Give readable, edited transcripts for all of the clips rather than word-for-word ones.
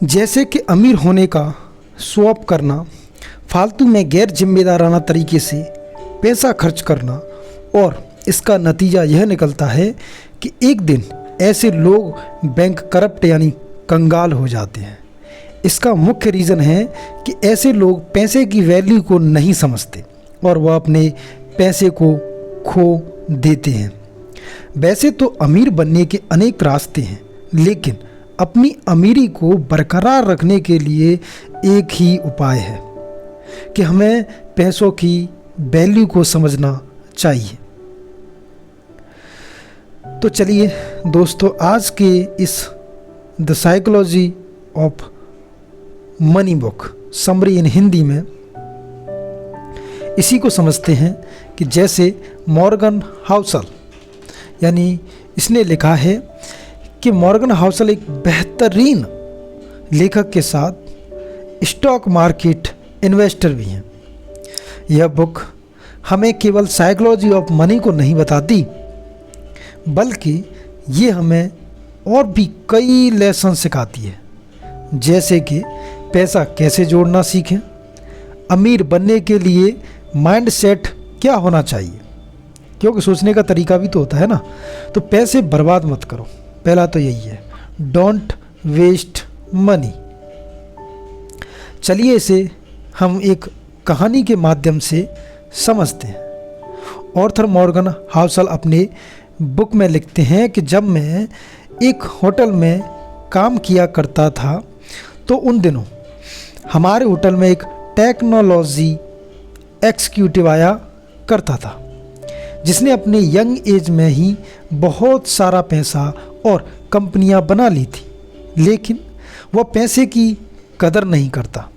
जैसे कि अमीर होने का शो ऑफ करना, फालतू में गैर जिम्मेदाराना तरीके से पैसा खर्च करना, और इसका नतीजा यह निकलता है कि एक दिन ऐसे लोग बैंक करप्ट यानी कंगाल हो जाते हैं। इसका मुख्य रीज़न है कि ऐसे लोग पैसे की वैल्यू को नहीं समझते और वह अपने पैसे को खो देते हैं। वैसे तो अमीर बनने के अनेक रास्ते हैं, लेकिन अपनी अमीरी को बरकरार रखने के लिए एक ही उपाय है कि हमें पैसों की वैल्यू को समझना चाहिए। तो चलिए दोस्तों, आज के इस the psychology of money book summary इन हिंदी में इसी को समझते हैं कि जैसे मॉर्गन हाउसल यानी इसने लिखा है कि मॉर्गन हाउसल एक बेहतरीन लेखक के साथ स्टॉक मार्केट इन्वेस्टर भी हैं। यह बुक हमें केवल साइकोलॉजी ऑफ मनी को नहीं बताती, बल्कि ये हमें और भी कई लेसन सिखाती है, जैसे कि पैसा कैसे जोड़ना सीखें, अमीर बनने के लिए माइंडसेट क्या होना चाहिए, क्योंकि सोचने का तरीका भी तो होता है ना। तो पैसे बर्बाद मत करो, पहला तो यही है, डोंट वेस्ट मनी। चलिए इसे हम एक कहानी के माध्यम से समझते हैं। ऑर्थर मॉर्गन हाउसल अपने बुक में लिखते हैं कि जब मैं एक होटल में काम किया करता था तो उन दिनों हमारे होटल में एक टेक्नोलॉजी एग्जीक्यूटिव आया करता था, जिसने अपने यंग एज में ही बहुत सारा पैसा और कंपनियां बना ली थी, लेकिन वह पैसे की कदर नहीं करता।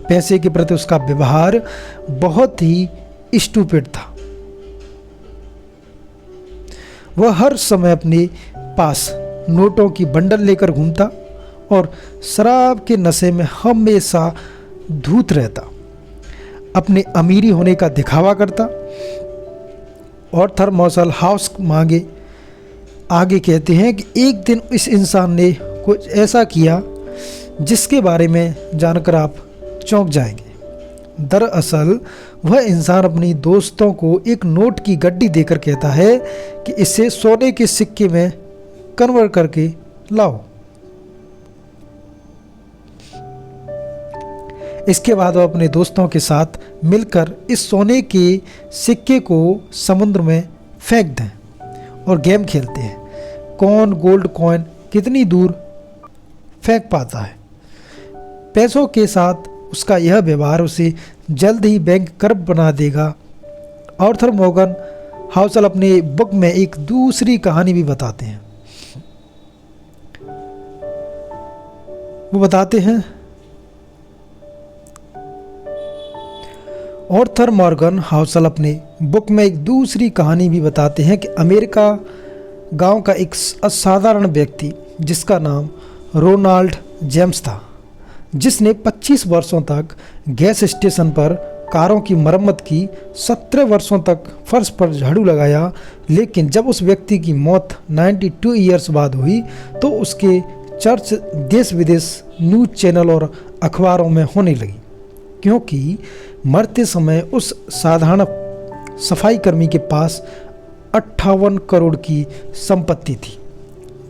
पैसे के प्रति उसका व्यवहार बहुत ही स्टूपिड था। वह हर समय अपने पास नोटों की बंडल लेकर घूमता और शराब के नशे में हमेशा धूत रहता, अपने अमीरी होने का दिखावा करता। ऑर्थर मॉर्गन हाउसल आगे कहते हैं कि एक दिन इस इंसान ने कुछ ऐसा किया जिसके बारे में जानकर आप चौंक जाएंगे। दरअसल वह इंसान अपनी दोस्तों को एक नोट की गड्डी देकर कहता है कि इसे सोने के सिक्के में कन्वर्ट करके लाओ। इसके बाद वह अपने दोस्तों के साथ मिलकर इस सोने के सिक्के को समुद्र में फेंक दें और गेम खेलते हैं, कौन गोल्ड कॉइन कितनी दूर फेंक पाता है। पैसों के साथ उसका यह व्यवहार उसे जल्द ही बैंक करप्ट बना देगा। ऑर्थर मॉर्गन हाउसल अपने बुक में एक दूसरी कहानी भी बताते हैं। वो बताते हैं, ऑर्थर मॉर्गन हाउसल अपने बुक में एक दूसरी कहानी भी बताते हैं कि अमेरिका गांव का एक असाधारण व्यक्ति जिसका नाम रोनाल्ड जेम्स था, जिसने 25 वर्षों तक गैस स्टेशन पर कारों की मरम्मत की, 17 वर्षों तक फर्श पर झाड़ू लगाया। लेकिन जब उस व्यक्ति की मौत 92 ईयर्स बाद हुई तो उसके चर्च देश विदेश न्यूज़ चैनल और अखबारों में होने लगी, क्योंकि मरते समय उस साधारण सफाई कर्मी के पास 58 करोड़ की संपत्ति थी,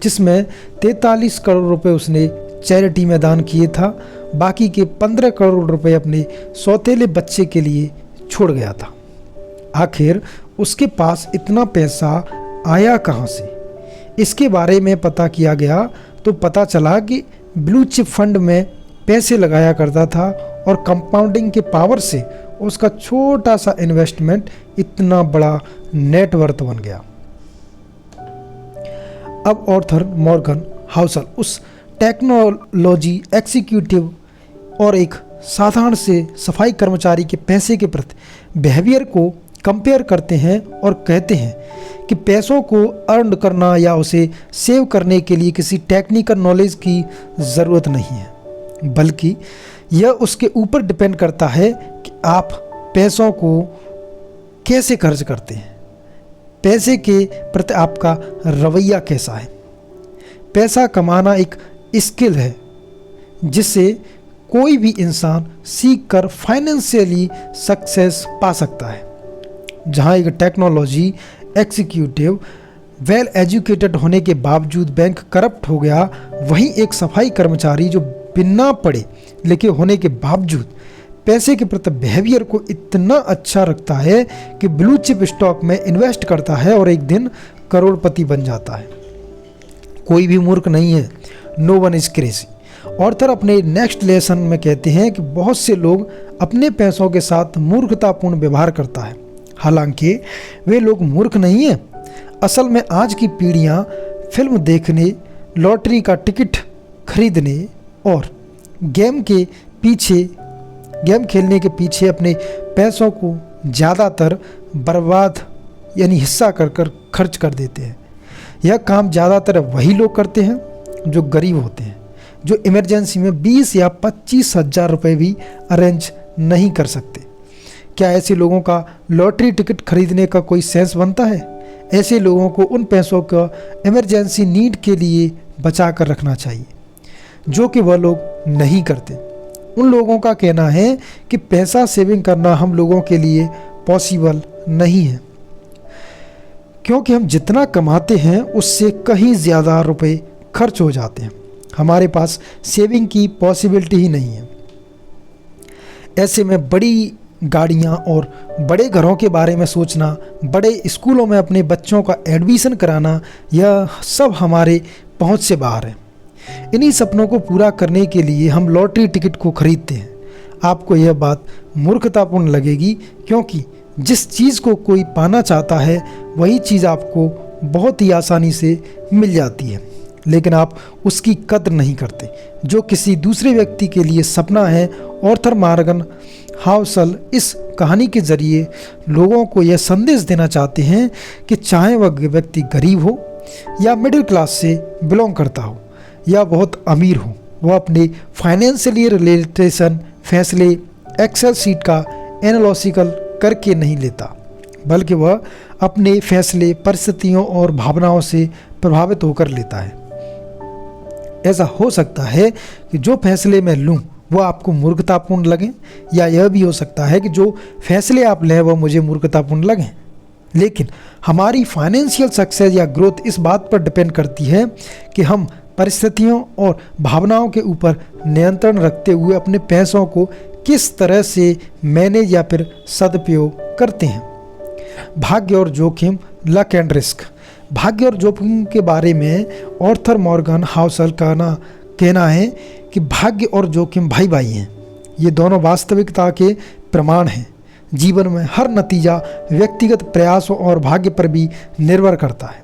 जिसमें 43 करोड़ रुपए उसने चैरिटी में दान किए था। बाकी के 15 करोड़ रुपए अपने सौतेले बच्चे के लिए छोड़ गया था। आखिर उसके पास इतना पैसा आया कहाँ से? इसके बारे में पता किया गया तो पता चला कि ब्लू चिप फंड में पैसे लगाया करता था और कंपाउंडिंग के पावर से उसका छोटा सा इन्वेस्टमेंट इतना बड़ा नेटवर्थ बन गया। अब ऑर्थर मॉर्गन हाउसल उस टेक्नोलॉजी एग्जीक्यूटिव और एक साधारण से सफाई कर्मचारी के पैसे के प्रति बिहेवियर को कंपेयर करते हैं और कहते हैं कि पैसों को अर्न करना या उसे सेव करने के लिए किसी टेक्निकल नॉलेज की ज़रूरत नहीं है, बल्कि यह उसके ऊपर डिपेंड करता है कि आप पैसों को कैसे खर्च करते हैं, पैसे के प्रति आपका रवैया कैसा है। पैसा कमाना एक स्किल है जिससे कोई भी इंसान सीख कर फाइनेंशियली सक्सेस पा सकता है। जहां एक टेक्नोलॉजी एग्जीक्यूटिव वेल एजुकेटेड होने के बावजूद बैंक करप्ट हो गया, वहीं एक सफाई कर्मचारी जो बिना पढ़े लिखे होने के बावजूद पैसे के प्रति बिहेवियर को इतना अच्छा रखता है कि ब्लू चिप स्टॉक में इन्वेस्ट करता है और एक दिन करोड़पति बन जाता है। कोई भी मूर्ख नहीं है, no one is crazy. Author अपने नेक्स्ट लेसन में कहते हैं कि बहुत से लोग अपने पैसों के साथ मूर्खतापूर्ण व्यवहार करता है, हालांकि वे लोग मूर्ख नहीं हैं। असल में आज की पीढ़ियां फिल्म देखने, लॉटरी का टिकट खरीदने और गेम खेलने के पीछे अपने पैसों को ज़्यादातर बर्बाद यानी हिस्सा कर खर्च कर देते हैं। यह काम ज़्यादातर वही लोग करते हैं जो गरीब होते हैं, जो इमरजेंसी में 20 या 25 हज़ार रुपये भी अरेंज नहीं कर सकते। क्या ऐसे लोगों का लॉटरी टिकट खरीदने का कोई सेंस बनता है? ऐसे लोगों को उन पैसों का इमरजेंसी नीड के लिए बचा कर रखना चाहिए, जो कि वह लोग नहीं करते। उन लोगों का कहना है कि पैसा सेविंग करना हम लोगों के लिए पॉसिबल नहीं है, क्योंकि हम जितना कमाते हैं उससे कहीं ज़्यादा रुपए खर्च हो जाते हैं। हमारे पास सेविंग की पॉसिबिलिटी ही नहीं है। ऐसे में बड़ी गाड़ियाँ और बड़े घरों के बारे में सोचना, बड़े स्कूलों में अपने बच्चों का एडमिशन कराना, यह सब हमारे पहुंच से बाहर है। इन्हीं सपनों को पूरा करने के लिए हम लॉटरी टिकट को खरीदते हैं। आपको यह बात मूर्खतापूर्ण लगेगी, क्योंकि जिस चीज़ को कोई पाना चाहता है वही चीज़ आपको बहुत ही आसानी से मिल जाती है, लेकिन आप उसकी कद्र नहीं करते। जो किसी दूसरे व्यक्ति के लिए सपना है। ऑर्थर मॉर्गन हाउसल इस कहानी के जरिए लोगों को यह संदेश देना चाहते हैं कि चाहे वह व्यक्ति गरीब हो या मिडिल क्लास से बिलोंग करता हो या बहुत अमीर हो, वह अपने फाइनेंशियली रिलेटेशन फैसले एक्सेल शीट का एनालिसिकल करके नहीं लेता, बल्कि वह अपने फैसले परिस्थितियों और भावनाओं से प्रभावित होकर लेता है। ऐसा हो सकता है कि जो फैसले मैं लूँ वह आपको मूर्खतापूर्ण लगें, या यह भी हो सकता है कि जो फैसले आप लें वह मुझे मूर्खतापूर्ण लगें। लेकिन हमारी फाइनेंशियल सक्सेस या ग्रोथ इस बात पर डिपेंड करती है कि हम परिस्थितियों और भावनाओं के ऊपर नियंत्रण रखते हुए अपने पैसों को किस तरह से मैनेज या फिर सदुपयोग करते हैं। भाग्य और जोखिम, लक एंड रिस्क। भाग्य और जोखिम के बारे में ऑर्थर मॉर्गन हाउसल का कहना है कि भाग्य और जोखिम भाई भाई हैं। ये दोनों वास्तविकता के प्रमाण हैं। जीवन में हर नतीजा व्यक्तिगत प्रयासों और भाग्य पर भी निर्भर करता है,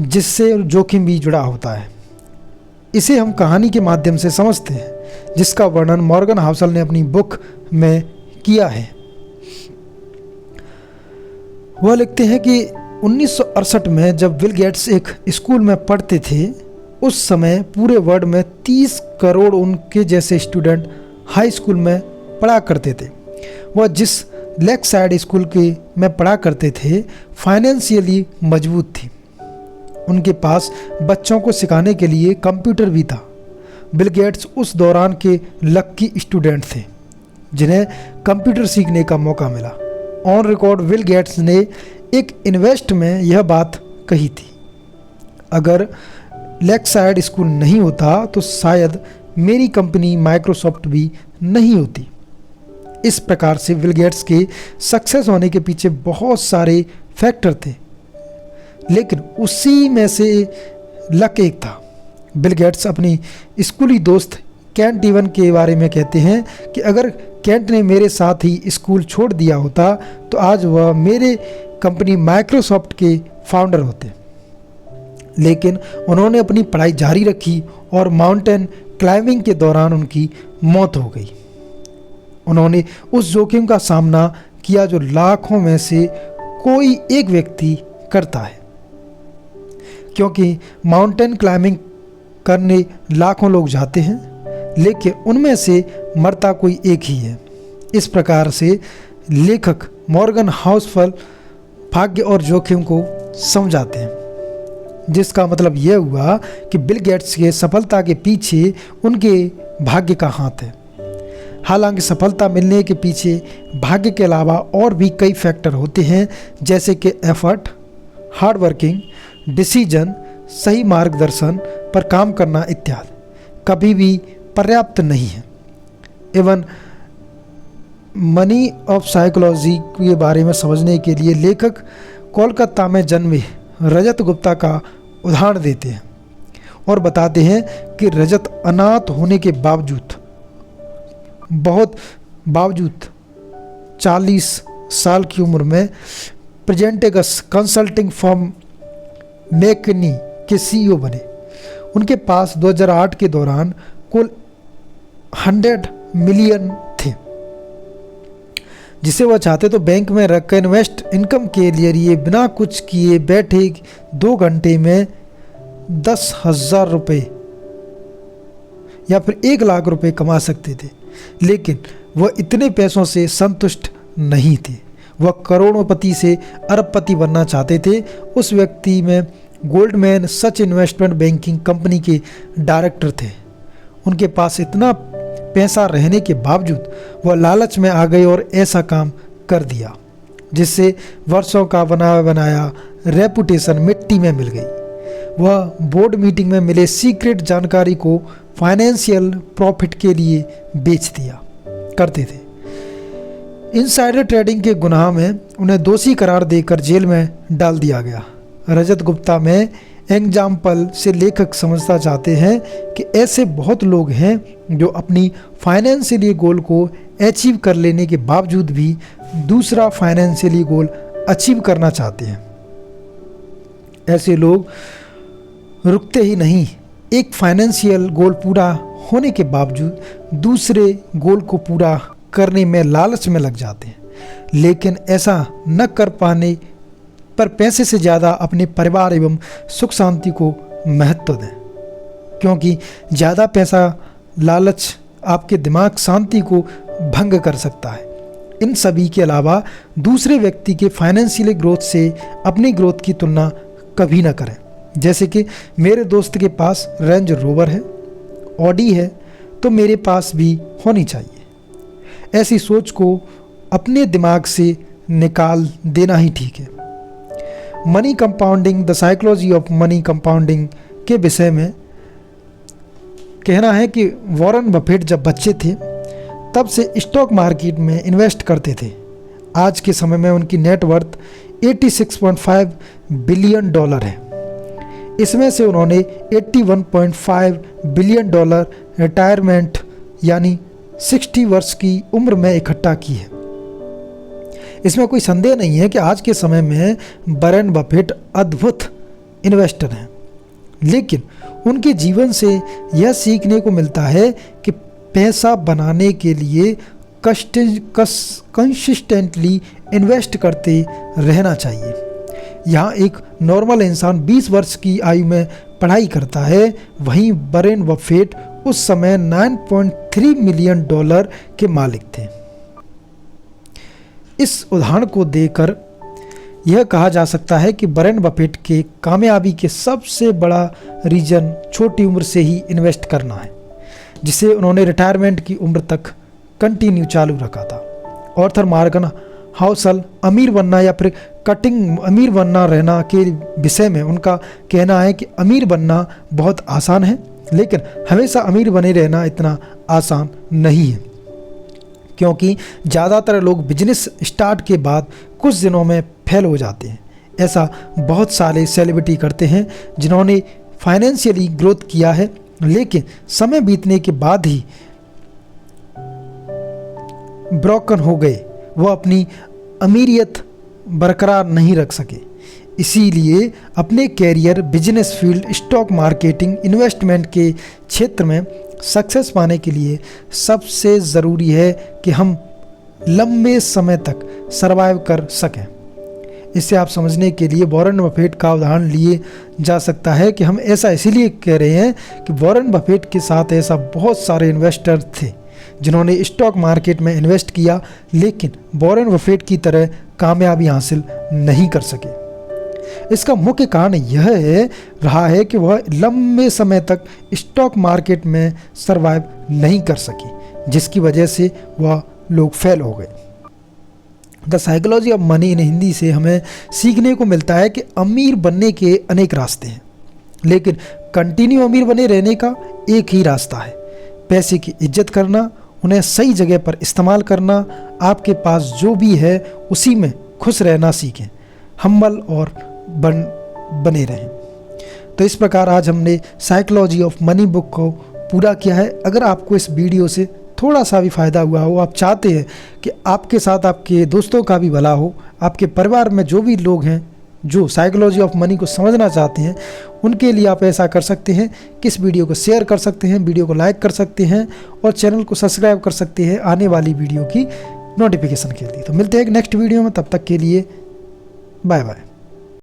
जिससे जोखिम भी जुड़ा होता है। इसे हम कहानी के माध्यम से समझते हैं, जिसका वर्णन मॉर्गन हाउसल ने अपनी बुक में किया है। वह लिखते हैं कि 1968 में जब बिल गेट्स एक स्कूल में पढ़ते थे, उस समय पूरे वर्ल्ड में 30 करोड़ उनके जैसे स्टूडेंट हाई स्कूल में पढ़ा करते थे। वह जिस लेक साइड स्कूल के में पढ़ा करते थे फाइनेंशियली मजबूत थी। उनके पास बच्चों को सिखाने के लिए कंप्यूटर भी था। बिल गेट्स उस दौरान के लक्की स्टूडेंट थे जिन्हें कंप्यूटर सीखने का मौका मिला। ऑन रिकॉर्ड बिल गेट्स ने एक इन्वेस्ट में यह बात कही थी, अगर लेक साइड स्कूल नहीं होता तो शायद मेरी कंपनी माइक्रोसॉफ्ट भी नहीं होती। इस प्रकार से बिल गेट्स के सक्सेस होने के पीछे बहुत सारे फैक्टर थे, लेकिन उसी में से लक एक था। बिल गेट्स अपनी स्कूली दोस्त केंट इवन के बारे में कहते हैं कि अगर केंट ने मेरे साथ ही स्कूल छोड़ दिया होता तो आज वह मेरे कंपनी माइक्रोसॉफ्ट के फाउंडर होते। लेकिन उन्होंने अपनी पढ़ाई जारी रखी और माउंटेन क्लाइंबिंग के दौरान उनकी मौत हो गई। उन्होंने उस जोखिम का सामना किया जो लाखों में से कोई एक व्यक्ति करता है, क्योंकि माउंटेन क्लाइंबिंग करने लाखों लोग जाते हैं, लेकिन उनमें से मरता कोई एक ही है। इस प्रकार से लेखक मॉर्गन हाउसल भाग्य और जोखिम को समझाते हैं। जिसका मतलब यह हुआ कि बिल गेट्स के सफलता के पीछे उनके भाग्य का हाथ है। हालांकि सफलता मिलने के पीछे भाग्य के अलावा और भी कई फैक्टर होते हैं, जैसे कि एफर्ट, हार्ड वर्किंग, डिसीजन, सही मार्गदर्शन पर काम करना इत्यादि कभी भी पर्याप्त नहीं है। एवं मनी ऑफ साइकोलॉजी के बारे में समझने के लिए लेखक कोलकाता में जन्मे रजत गुप्ता का उदाहरण देते हैं और बताते हैं कि रजत अनाथ होने के बावजूद 40 साल की उम्र में प्रेजेंटेगस कंसल्टिंग फर्म मैकनी के सीईओ बने। उनके पास 2008 के दौरान कुल 100 मिलियन थे, जिसे वह चाहते तो बैंक में रखकर इन्वेस्ट इनकम के लिए बिना कुछ किए बैठे 2 घंटे में 10,000 रुपये या फिर 1 लाख रुपए कमा सकते थे। लेकिन वह इतने पैसों से संतुष्ट नहीं थे। वह करोड़पति से अरबपति बनना चाहते थे। उस व्यक्ति में गोल्डमैन सच इन्वेस्टमेंट बैंकिंग कंपनी के डायरेक्टर थे। उनके पास इतना पैसा रहने के बावजूद वह लालच में आ गए और ऐसा काम कर दिया जिससे वर्षों का बनाया रेपुटेशन मिट्टी में मिल गई। वह बोर्ड मीटिंग में मिले सीक्रेट जानकारी को फाइनेंशियल प्रॉफिट के लिए बेच दिया करते थे। इनसाइडर ट्रेडिंग के गुनाह में उन्हें दोषी करार देकर जेल में डाल दिया गया। रजत गुप्ता में एग्जाम्पल से लेखक समझना चाहते हैं कि ऐसे बहुत लोग हैं जो अपनी फाइनेंशियली गोल को अचीव कर लेने के बावजूद भी दूसरा फाइनेंशियली गोल अचीव करना चाहते हैं। ऐसे लोग रुकते ही नहीं, एक फाइनेंशियल गोल पूरा होने के बावजूद दूसरे गोल को पूरा करने में लालच में लग जाते हैं। लेकिन ऐसा न कर पाने पर पैसे से ज़्यादा अपने परिवार एवं सुख शांति को महत्व दें, क्योंकि ज़्यादा पैसा लालच आपके दिमाग शांति को भंग कर सकता है। इन सभी के अलावा दूसरे व्यक्ति के फाइनेंशियल ग्रोथ से अपनी ग्रोथ की तुलना कभी ना करें। जैसे कि मेरे दोस्त के पास रेंज रोवर है, ऑडी है, तो मेरे पास भी होनी चाहिए। ऐसी सोच को अपने दिमाग से निकाल देना ही ठीक है। Money compounding, the psychology of money compounding के विषय में कहना है कि वॉरेन बफेट जब बच्चे थे तब से स्टॉक मार्केट में इन्वेस्ट करते थे। आज के समय में उनकी नेटवर्थ 86.5 बिलियन डॉलर है। इसमें से उन्होंने 81.5 बिलियन डॉलर रिटायरमेंट यानी 60 वर्ष की उम्र में इकट्ठा की है। इसमें कोई संदेह नहीं है कि आज के समय में वॉरेन बफेट अद्भुत इन्वेस्टर हैं, लेकिन उनके जीवन से यह सीखने को मिलता है कि पैसा बनाने के लिए कंसिस्टेंटली इन्वेस्ट करते रहना चाहिए। यहाँ एक नॉर्मल इंसान 20 वर्ष की आयु में पढ़ाई करता है, वहीं वॉरेन बफेट उस समय 9.3 मिलियन डॉलर के मालिक थे। इस उदाहरण को देकर यह कहा जा सकता है कि वॉरेन बफेट के कामयाबी के सबसे बड़ा रीजन छोटी उम्र से ही इन्वेस्ट करना है, जिसे उन्होंने रिटायरमेंट की उम्र तक कंटिन्यू चालू रखा था। ऑर्थर मॉर्गन हाउसल अमीर बनना या फिर कटिंग अमीर बनना रहना के विषय में उनका कहना है कि अमीर बनना बहुत आसान है, लेकिन हमेशा अमीर बने रहना इतना आसान नहीं है, क्योंकि ज़्यादातर लोग बिजनेस स्टार्ट के बाद कुछ दिनों में फेल हो जाते हैं। ऐसा बहुत सारे सेलिब्रिटी करते हैं जिन्होंने फाइनेंशियली ग्रोथ किया है, लेकिन समय बीतने के बाद ही ब्रोकन हो गए। वो अपनी अमीरियत बरकरार नहीं रख सके। इसीलिए अपने career, business field, stock marketing, investment के क्षेत्र में सक्सेस पाने के लिए सबसे ज़रूरी है कि हम लंबे समय तक सरवाइव कर सकें। इसे आप समझने के लिए वॉरेन बफेट का उदाहरण लिए जा सकता है कि हम ऐसा इसीलिए कह रहे हैं कि वॉरेन बफेट के साथ ऐसा बहुत सारे इन्वेस्टर थे जिन्होंने स्टॉक मार्केट में इन्वेस्ट किया, लेकिन वॉरेन बफेट की तरह कामयाबी हासिल नहीं कर सके। इसका मुख्य कारण यह रहा है कि वह लंबे समय तक स्टॉक मार्केट में सरवाइव नहीं कर सकी, जिसकी वजह से वह लोग फेल हो गए। The psychology of money in Hindi से हमें सीखने को मिलता है कि अमीर बनने के अनेक रास्ते हैं, लेकिन कंटिन्यू अमीर बने रहने का एक ही रास्ता है। पैसे की इज्जत करना, उन्हें सही जगह पर इस्तेमाल करना, आपके पास जो भी है उसी में खुश रहना सीखें, हम्बल और बने रहें। तो इस प्रकार आज हमने साइकोलॉजी ऑफ मनी बुक को पूरा किया है। अगर आपको इस वीडियो से थोड़ा सा भी फ़ायदा हुआ हो, आप चाहते हैं कि आपके साथ आपके दोस्तों का भी भला हो, आपके परिवार में जो भी लोग हैं जो साइकोलॉजी ऑफ मनी को समझना चाहते हैं, उनके लिए आप ऐसा कर सकते हैं कि इस वीडियो को शेयर कर सकते हैं, वीडियो को लाइक कर सकते हैं और चैनल को सब्सक्राइब कर सकते हैं आने वाली वीडियो की नोटिफिकेशन के लिए। तो मिलते हैं एक नेक्स्ट वीडियो में, तब तक के लिए बाय बाय।